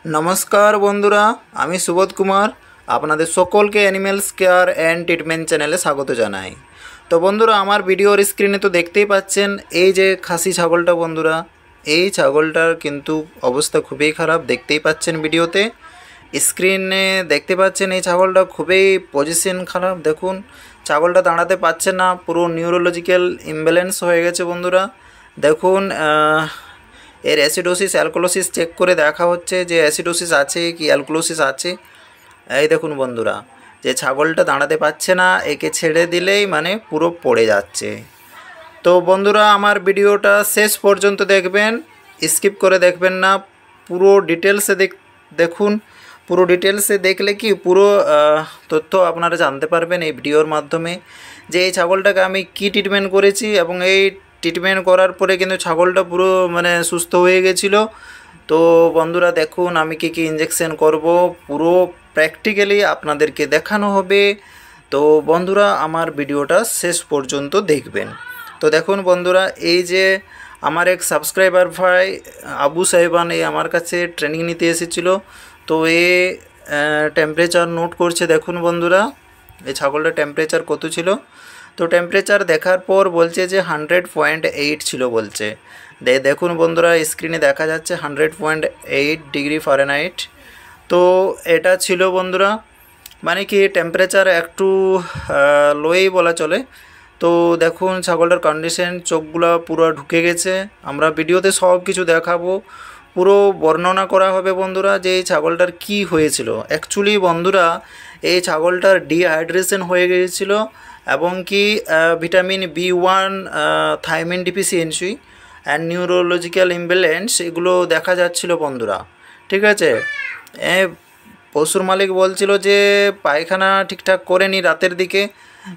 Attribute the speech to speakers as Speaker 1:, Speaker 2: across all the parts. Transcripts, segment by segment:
Speaker 1: नमस्कार बंधुरा आमी सुबोध कुमार आपनादेर सकलके एनिमेल्स केयर एंड ट्रिटमेंट चैनेले स्वागत जानाई। तो बंधुरा आमार भिडियोर स्क्रिने तो देखतेई पाच्छेन एई जे खासी छागलटा बंधुरा এই ছাগলটার কিন্তু অবস্থা খুবই খারাপ দেখতেই পাচ্ছেন ভিডিওতে স্ক্রিনে দেখতে পাচ্ছেন এই ছাগলটা খুবই পজিশন খারাপ দেখুন ছাগলটা দাঁড়াতে পারছে না পুরো নিউরোলজিক্যাল ইমব্যালেন্স হয়ে গেছে বন্ধুরা দেখুন এর অ্যাসিডোসিস অ্যালকোলোসিস চেক করে দেখা হচ্ছে যে অ্যাসিডোসিস আছে কি অ্যালকোলোসিস আছে এই দেখুন বন্ধুরা যে ছাগলটা দাঁড়াতে পারছে না একে ছেড়ে দিলেই মানে পুরো পড়ে যাচ্ছে। तो बंधुरा आमार भिडियोटा शेष पर्यन्त देखबेन स्किप करे देखबेन ना पुरो डिटेल्स देखुन पुरो डिटेल्स देखले कि पुरो तथ्य आपनारा जानते पारबेन এই ভিডিওর মাধ্যমে যে এই ছাগলটাকে আমি কি ট্রিটমেন্ট করেছি এবং এই ট্রিটমেন্ট করার পরে কিন্তু ছাগলটা পুরো মানে সুস্থ হয়ে গিয়েছিল। তো বন্ধুরা দেখুন আমি কি কি ইনজেকশন করব পুরো প্র্যাকটিক্যালি আপনাদেরকে দেখানো হবে। তো বন্ধুরা আমার ভিডিওটা শেষ পর্যন্ত দেখবেন। तो देखुन बंधुरा এই যে আমার এক সাবস্ক্রাইবার ভাই আবু সাহেবান এই আমার কাছে ট্রেনিং নিতে এসেছিল তো এ টেম্পারেচার নোট করছে দেখুন বন্ধুরা এই ছাগলটার টেম্পারেচার কত ছিল তো টেম্পারেচার দেখার পর বলছে যে 100.8 ছিল বলছে দেখুন বন্ধুরা স্ক্রিনে দেখা যাচ্ছে 100.8 ডিগ্রি ফারেনহাইট। তো এটা ছিল বন্ধুরা মানে কি টেম্পারেচার একটু লোই বলা চলে। तो देखुन ছাগলটার কন্ডিশন চোখগুলো পুরো ঢুকে গেছে আমরা ভিডিওতে সব কিছু দেখাবো পুরো বর্ণনা করা হবে বন্ধুরা যে এই ছাগলটার কি হয়েছিল। অ্যাকচুয়ালি বন্ধুরা এই ছাগলটার ডিহাইড্রেশন হয়ে গিয়েছিল এবং কি ভিটামিন বি1 thiamine deficiency and neurological imbalance এগুলো দেখা যাচ্ছিল বন্ধুরা ঠিক আছে। পশুর মালিক বলছিল যে পায়খানা ঠিকঠাক করেনি রাতের দিকে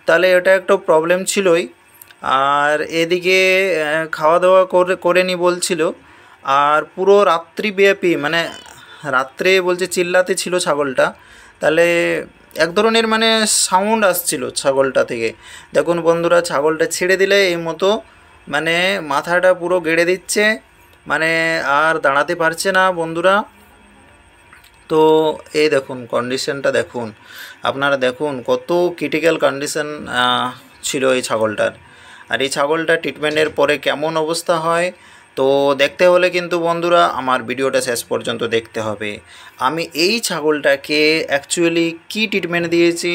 Speaker 1: তাহলে এটা একটা প্রবলেম ছিলই আর এদিকে খাওয়া দাওয়া করেনি বলছিল আর পুরো রাত্রিব্যাপী মানে রাত্রে বলছে চিল্লাতে ছিল ছাগলটা তাহলে এক ধরনের মানে সাউন্ড আসছিল ছাগলটা থেকে দেখুন বন্ধুরা ছাগলটা ছেড়ে দিলে এই মতো মানে মাথাটা পুরো গেড়ে দিচ্ছে মানে আর দাঁড়াতে পারছে না বন্ধুরা। তো এই দেখুন কন্ডিশনটা দেখুন আপনারা দেখুন কত ক্রিটিক্যাল কন্ডিশন ছিল এই ছাগলটার আর এই ছাগলটা ট্রিটমেন্টের পরে কেমন অবস্থা হয় তো দেখতে হলে কিন্তু বন্ধুরা আমার ভিডিওটা শেষ পর্যন্ত দেখতে হবে। আমি এই ছাগলটাকে অ্যাকচুয়ালি কি ট্রিটমেন্ট দিয়েছি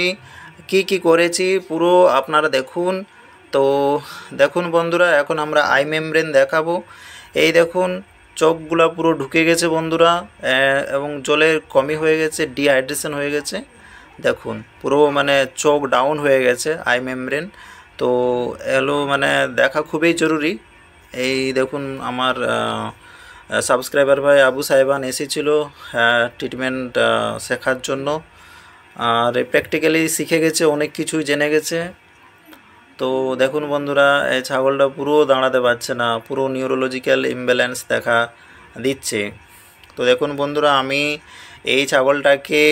Speaker 1: কি কি করেছি পুরো আপনারা দেখুন। তো দেখুন বন্ধুরা এখন আমরা আই মেমব্রেন দেখাবো এই দেখুন চোখগুলো পুরো ঢুকে গেছে বন্ধুরা এবং জলের কমই হয়ে গেছে ডিহাইড্রেশন হয়ে গেছে দেখুন পুরো মানে চোখ ডাউন হয়ে গেছে আই মেমব্রেন। তো এলো মানে দেখা খুবই জরুরি এই দেখুন আমার সাবস্ক্রাইবার ভাই আবু সাহেবান এসেছিল ট্রিটমেন্ট শেখার জন্য আর প্র্যাকটিক্যালি শিখে গেছে অনেক কিছুই জেনে গেছে। তো দেখুন বন্ধুরা এই ছাগলটা পুরো দাঁড়াতে পারছে না পুরো নিউরোলজিক্যাল ইমব্যালেন্স দেখা দিচ্ছে। তো দেখুন বন্ধুরা আমি এই ছাগলটাকে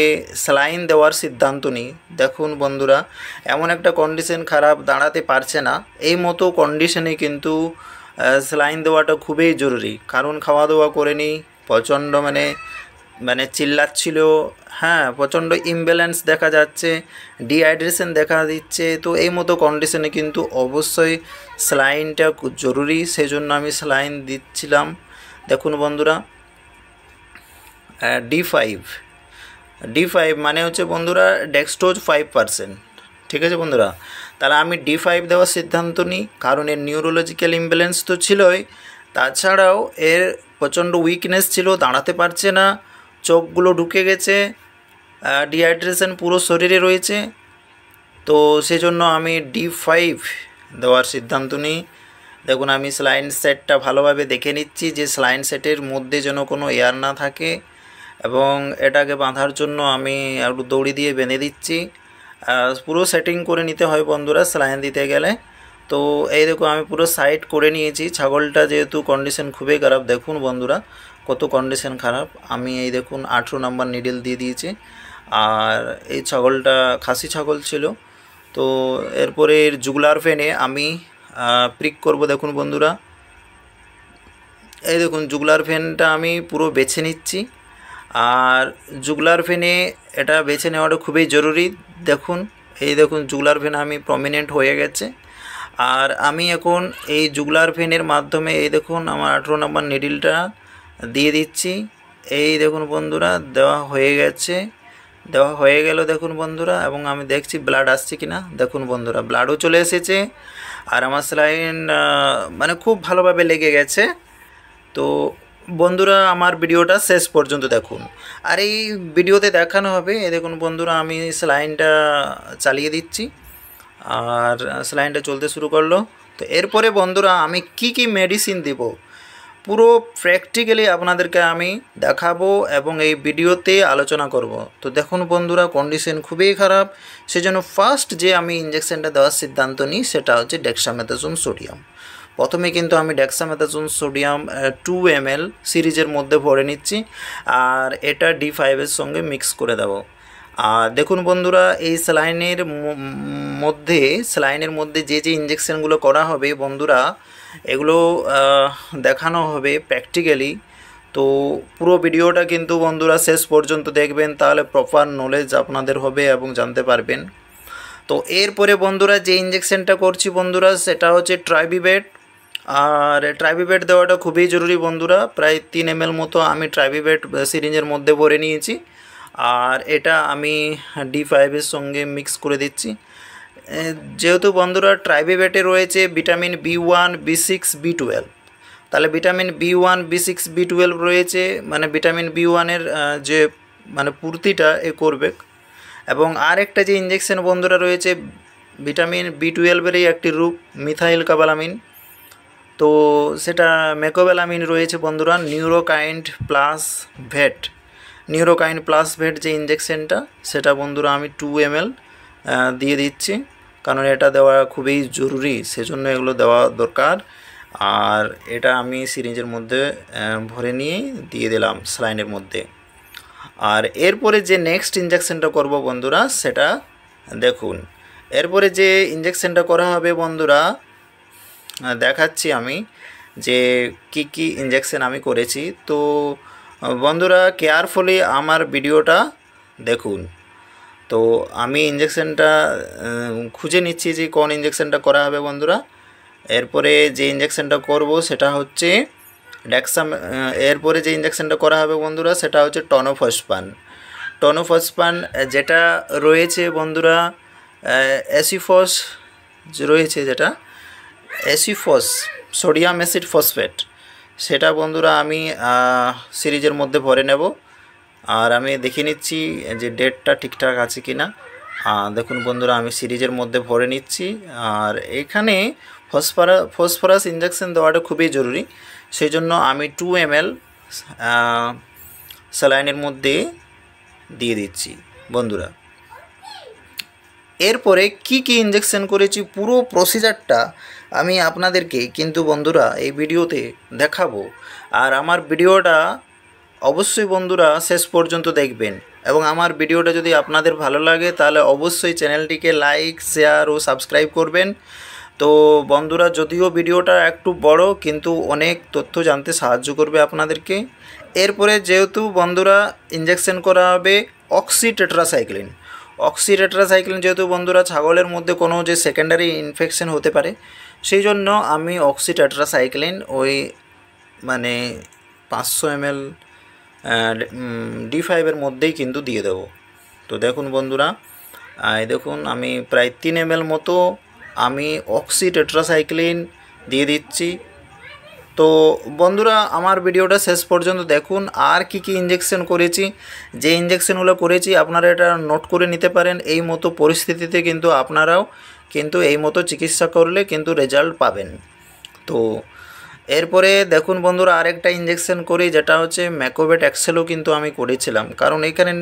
Speaker 1: স্যালাইন দেওয়ার সিদ্ধান্ত নিই দেখুন বন্ধুরা এমন একটা কন্ডিশন খারাপ দাঁড়াতে পারছে না এই মতো কন্ডিশনে কিন্তু স্যালাইন দেওয়াটা খুবই জরুরি কারণ খাওয়া দাওয়া করেনি প্রচণ্ড মানে চিল্লাচ্ছিল হ্যাঁ প্রচণ্ড ইমব্যালেন্স দেখা যাচ্ছে ডিহাইড্রেশন দেখা দিচ্ছে। তো এই মতো কন্ডিশনে কিন্তু অবশ্যই স্যালাইনটা জরুরি সেজন্য আমি স্যালাইন দিচ্ছিলাম। দেখুন বন্ধুরা D5 মানে হচ্ছে বন্ধুরা ডেক্সট্রোজ 5% ঠিক আছে বন্ধুরা তাহলে আমি D5 দেওয়ার সিদ্ধান্ত নিই কারণ এর নিউরোলজিক্যাল ইমব্যালেন্স তো ছিলই তাছাড়াও এর প্রচণ্ড উইকনেস ছিল দাঁড়াতে পারছে না চোখগুলো ঢুকে গেছে ডিহাইড্রেশন পুরো শরীরে রয়েছে তো সেজন্য আমি D5 দেওয়ার সিদ্ধান্ত নিই। দেখুন আমি স্যালাইন সেটটা ভালোভাবে দেখে নিচ্ছি যে স্যালাইন সেটের মধ্যে যেন কোনো এয়ার না থাকে এবং এটাকে বাঁধার জন্য আমি একটু দড়ি দিয়ে বেঁধে দিচ্ছি পুরো সেটিং করে নিতে হয় বন্ধুরা স্যালাইন দিতে গেলে। তো এই দেখুন আমি পুরো সাইড করে নিয়েছি ছাগলটা যেহেতু কন্ডিশন খুবই খারাপ দেখুন বন্ধুরা কত কন্ডিশন খারাপ আমি এই দেখুন 18 নম্বর নিডল দিয়ে দিয়েছি আর এই ছাগলটা খাসি ছাগল ছিল। তো এরপরে এর জুগুলার ভেনে আমি প্রিক করব দেখুন বন্ধুরা এই দেখুন জুগুলার ভেনটা আমি পুরো বেছে নিচ্ছি আর জুগলার ভেনে এটা বেছে নেওয়াটা খুবই জরুরি। দেখুন, এই দেখুন জুগলার ভেন আমি প্রমিনেন্ট হয়ে গেছে। আর আমি এখন এই জুগলার ভেনের মাধ্যমে এই দেখুন আমার 18 নম্বর নিডলটা দিয়ে দিচ্ছি। এই দেখুন বন্ধুরা, দেওয়া হয়ে গেছে, দেওয়া হয়ে গেল দেখুন বন্ধুরা। এবং আমি দেখছি ব্লাড আসছে কিনা। দেখুন বন্ধুরা, ব্লাডও চলে এসেছে আর আমার স্যালাইন মানে খুব ভালোভাবে লেগে গেছে। তো বন্ধুরা, আমার ভিডিওটা শেষ পর্যন্ত দেখুন। আর এই ভিডিওতে দেখানো হবে, এই দেখুন বন্ধুরা, আমি স্যালাইনটা চালিয়ে দিচ্ছি আর স্যালাইনটা চলতে শুরু করলো। তো এরপরে বন্ধুরা আমি কি মেডিসিন দিব পুরো প্র্যাকটিক্যালি আপনাদেরকে আমি দেখাবো এবং এই ভিডিওতে আলোচনা করব। তো দেখুন বন্ধুরা, কন্ডিশন খুবই খারাপ, সেজন্য ফার্স্ট যে আমি ইঞ্জেকশনটা দেওয়ার সিদ্ধান্ত নিই সেটা হচ্ছে ডেক্সামেথাসোন সোডিয়াম। প্রথমে কিন্তু আমি ডেক্সামেথাসোন সোডিয়াম 2 ml সিরিজের মধ্যে ভরে নিচ্ছি আর এটা D5-এর সঙ্গে মিক্স করে দেবো। আর দেখুন বন্ধুরা, এই স্যালাইনের মধ্যে যে ইঞ্জেকশনগুলো করা হবে বন্ধুরা, এগুলো দেখানো হবে প্র্যাকটিক্যালি। তো পুরো ভিডিওটা কিন্তু বন্ধুরা শেষ পর্যন্ত দেখবেন, তাহলে প্রপার নলেজ আপনাদের হবে এবং জানতে পারবেন। তো এরপরে বন্ধুরা যে ইঞ্জেকশনটা করছি বন্ধুরা, সেটা হচ্ছে ট্রাইবিভেট। আর ট্রাইবিভেট দেওয়াটা খুবই জরুরি বন্ধুরা। প্রায় 3 ml মতো আমি ট্রাইবিভেট সিরিঞ্জের মধ্যে ভরে নিয়েছি আর এটা আমি D5-এর সঙ্গে মিক্স করে দিচ্ছি। যেহেতু বন্ধুরা ট্রাইবিভেটে রয়েছে ভিটামিন B1, B6, B12, তাহলে ভিটামিন B1, B6, B12 রয়েছে, মানে ভিটামিন B1-এর যে মানে পূর্তিটা এ করবে। এবং আর একটা যে ইঞ্জেকশন বন্ধুরা রয়েছে ভিটামিন B12-এরই একটি রূপ মিথাইল কাবালামিন, তো সেটা মেকোবেলামিন রয়েছে বন্ধুরা। নিউরোকাইন্ড প্লাস ভেট যে ইঞ্জেকশনটা, সেটা বন্ধুরা আমি 2 ml দিয়ে দিচ্ছি, কারণ এটা দেওয়া খুবই জরুরি, সেজন্য এগুলো দেওয়া দরকার। আর এটা আমি সিরিঞ্জের মধ্যে ভরে নিয়ে দিয়ে দিলাম স্যালাইনের মধ্যে। আর এরপরে যে নেক্সট ইঞ্জেকশনটা করব বন্ধুরা, সেটা দেখুন। এরপরে যে ইঞ্জেকশনটা করা হবে বন্ধুরা, দেখাচ্ছি আমি যে কি ইঞ্জেকশন আমি করেছি। তো বন্ধুরা কেয়ারফুলি আমার ভিডিওটা দেখুন। তো আমি ইঞ্জেকশনটা খুঁজে নিচ্ছি যে কোন ইঞ্জেকশনটা করা হবে বন্ধুরা। এরপরে যে ইঞ্জেকশনটা করব সেটা হচ্ছে এরপরে যে ইঞ্জেকশনটা করা হবে বন্ধুরা, সেটা হচ্ছে টনোফসপান যেটা রয়েছে বন্ধুরা, অ্যাসিফস রয়েছে, যেটা অ্যাসিফস সোডিয়াম অ্যাসিড ফসফেট, সেটা বন্ধুরা আমি সিরিজের মধ্যে ভরে নেব। আর আমি দেখে নিচ্ছি যে ডেটটা ঠিকঠাক আছে কি না। দেখুন বন্ধুরা, আমি সিরিজের মধ্যে ভরে নিচ্ছি। আর এখানে ফসফরাস ইঞ্জেকশন দেওয়াটা খুবই জরুরি, সেই জন্য আমি 2 ml স্যালাইনের মধ্যে দিয়ে দিচ্ছি বন্ধুরা। এরপরে কি ইঞ্জেকশন করেছি পুরো প্রসিজারটা আমি আপনাদেরকে কিন্তু বন্ধুরা এই ভিডিওতে দেখাবো। আর আমার ভিডিওটা অবশ্যই বন্ধুরা শেষ পর্যন্ত দেখবেন এবং আমার ভিডিওটা যদি আপনাদের ভালো লাগে তাহলে অবশ্যই চ্যানেলটিকে লাইক, শেয়ার ও সাবস্ক্রাইব করবেন। তো বন্ধুরা, যদিও ভিডিওটা একটু বড় কিন্তু অনেক তথ্য জানতে সাহায্য করবে আপনাদেরকে। এরপরে যেহেতু বন্ধুরা ইঞ্জেকশন করা হবে অক্সিটেট্রাসাইক্লিন, যেহেতু বন্ধুরা ছাগলের মধ্যে কোনো যে সেকেন্ডারি ইনফেকশন হতে পারে, সেই জন্য আমি অক্সিটেট্রাসাইক্লিন ওই মানে 500 ml D5-এর মধ্যেই কিন্তু দিয়ে দেবো। তো দেখুন বন্ধুরা, দেখুন আমি প্রায় 3 ml মতো আমি অক্সিটেট্রাসাইক্লিন দিয়ে দিচ্ছি। তো বন্ধুরা, আমার ভিডিওটা শেষ পর্যন্ত দেখুন। আর কি ইঞ্জেকশন করেছি, যে ইঞ্জেকশনগুলো করেছি আপনারা এটা নোট করে নিতে পারেন। এই মতো পরিস্থিতিতে কিন্তু আপনারাও কিন্তু এই মতো চিকিৎসা করলে কিন্তু রেজাল্ট পাবেন। তো এরপরে দেখুন বন্ধুরা, আরেকটা ইঞ্জেকশন করি, যেটা হচ্ছে ম্যাকোভেট এক্সেলও কিন্তু আমি করেছিলাম, কারণ এখানে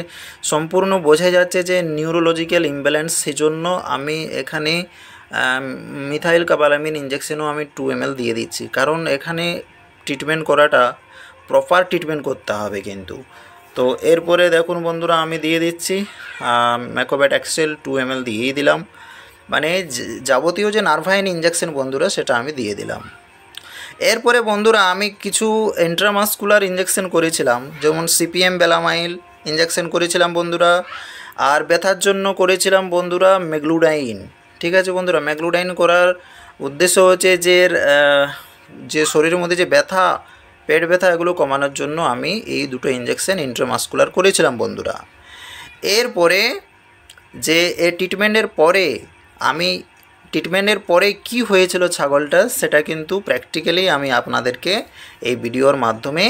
Speaker 1: সম্পূর্ণ বোঝা যাচ্ছে যে নিউরোলজিক্যাল ইমব্যালেন্স, সেজন্য আমি এখানে মিথাইল কাবালামিন ইঞ্জেকশনও আমি 2 ml দিয়ে দিচ্ছি, কারণ এখানে ট্রিটমেন্ট করাটা প্রপার ট্রিটমেন্ট করতে হবে কিন্তু। তো এরপরে দেখুন বন্ধুরা, আমি দিয়ে দিচ্ছি ম্যাকোভেট এক্সেল 2 ml দিয়েই দিলাম, মানে যাবতীয় যে নার্ভাইন ইঞ্জেকশন বন্ধুরা সেটা আমি দিয়ে দিলাম। এরপরে বন্ধুরা আমি কিছু ইন্ট্রামাসকুলার ইঞ্জেকশন করেছিলাম, যেমন সিপিএম বেলামাইল ইঞ্জেকশন করেছিলাম বন্ধুরা। আর ব্যথার জন্য করেছিলাম বন্ধুরা মেগলুডাইন। ঠিক আছে বন্ধুরা, মেগলুডাইন করার উদ্দেশ্য হচ্ছে যে শরীরের মধ্যে যে ব্যথা, পেট ব্যথা, এগুলো কমানোর জন্য আমি এই দুটো ইঞ্জেকশন ইন্ট্রামাসকুলার করেছিলাম বন্ধুরা। এরপরে যে ট্রিটমেন্টের পরে কি হয়েছিল ছাগলটা, সেটা কিন্তু প্র্যাকটিক্যালি আমি আপনাদেরকে এই ভিডিওর মাধ্যমে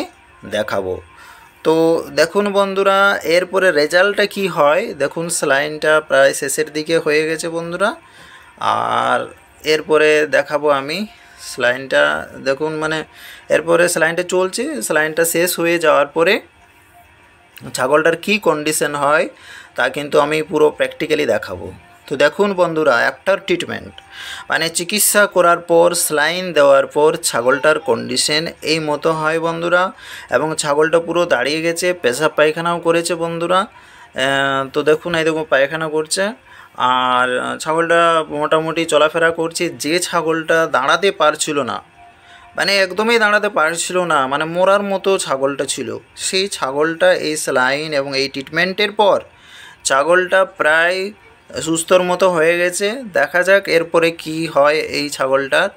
Speaker 1: দেখাবো। তো দেখুন বন্ধুরা, এরপরে রেজাল্টটা কি হয় দেখুন। স্যালাইনটা প্রায় শেষের দিকে হয়ে গেছে বন্ধুরা। আর এরপরে দেখাবো আমি স্যালাইনটা, দেখুন মানে এরপরে স্যালাইনটা চলছে। স্যালাইনটা শেষ হয়ে যাওয়ার পরে ছাগলটার কি কন্ডিশন হয় তা কিন্তু আমি পুরো প্র্যাকটিক্যালি দেখাবো। তো দেখুন বন্ধুরা, একটার ট্রিটমেন্ট মানে চিকিৎসা করার পর স্যালাইন দেওয়ার পর ছাগলটার কন্ডিশন এই মতো হয় বন্ধুরা। এবং ছাগলটা পুরো দাঁড়িয়ে গেছে, পেশাব পায়খানাও করেছে বন্ধুরা। তো দেখুন, এই দেখুন পায়খানা করছে। আর ছাগলটা মোটামুটি চলাফেরা করছে। যে ছাগলটা দাঁড়াতে পারছিল না, মানে একদমই দাঁড়াতে পারছিল না, মানে মরার মতো ছাগলটা ছিল, সেই ছাগলটা এই স্যালাইন এবং এই ট্রিটমেন্টের পর ছাগলটা প্রায় সুস্থর মতো হয়ে গেছে। দেখা যাক এরপরে কি হয় এই ছাগলটার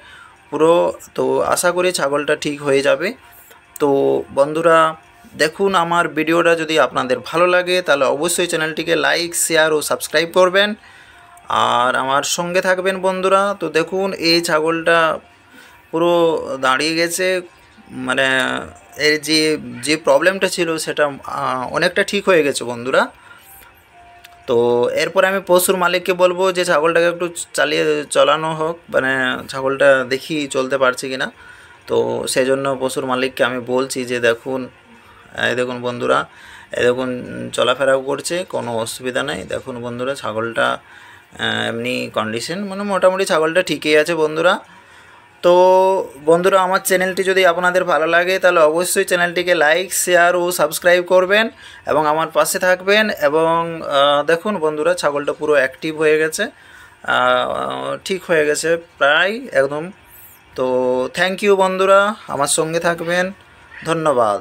Speaker 1: পুরো। তো আশা করি ছাগলটা ঠিক হয়ে যাবে। তো বন্ধুরা দেখুন, আমার ভিডিওটা যদি আপনাদের ভালো লাগে তাহলে অবশ্যই চ্যানেলটিকে লাইক, শেয়ার ও সাবস্ক্রাইব করবেন আর আমার সঙ্গে থাকবেন বন্ধুরা। তো দেখুন এই ছাগলটা পুরো দাঁড়িয়ে গেছে, মানে এর যে প্রবলেমটা ছিল সেটা অনেকটা ঠিক হয়ে গেছে বন্ধুরা। তো এরপরে আমি পশুর মালিককে বলবো যে ছাগলটাকে একটু চালানো হোক, মানে ছাগলটা দেখি চলতে পারছে কিনা। তো সেই জন্য পশুর মালিককে আমি বলছি যে দেখুন, এই দেখুন বন্ধুরা, এই দেখুন চলাফেরাও করছে, কোনো অসুবিধা নেই। দেখুন বন্ধুরা, ছাগলটা এমনি কন্ডিশন মানে মোটামুটি ছাগলটা ঠিকই আছে বন্ধুরা। তো বন্ধুরা, আমার চ্যানেলটি যদি আপনাদের ভালো লাগে তাহলে অবশ্যই চ্যানেলটিকে লাইক, শেয়ার ও সাবস্ক্রাইব করবেন এবং আমার পাশে থাকবেন। এবং দেখুন বন্ধুরা, ছাগলটা পুরো অ্যাক্টিভ হয়ে গেছে, ঠিক হয়ে গেছে প্রায় একদম। তো থ্যাংক ইউ বন্ধুরা, আমার সঙ্গে থাকবেন। ধন্যবাদ।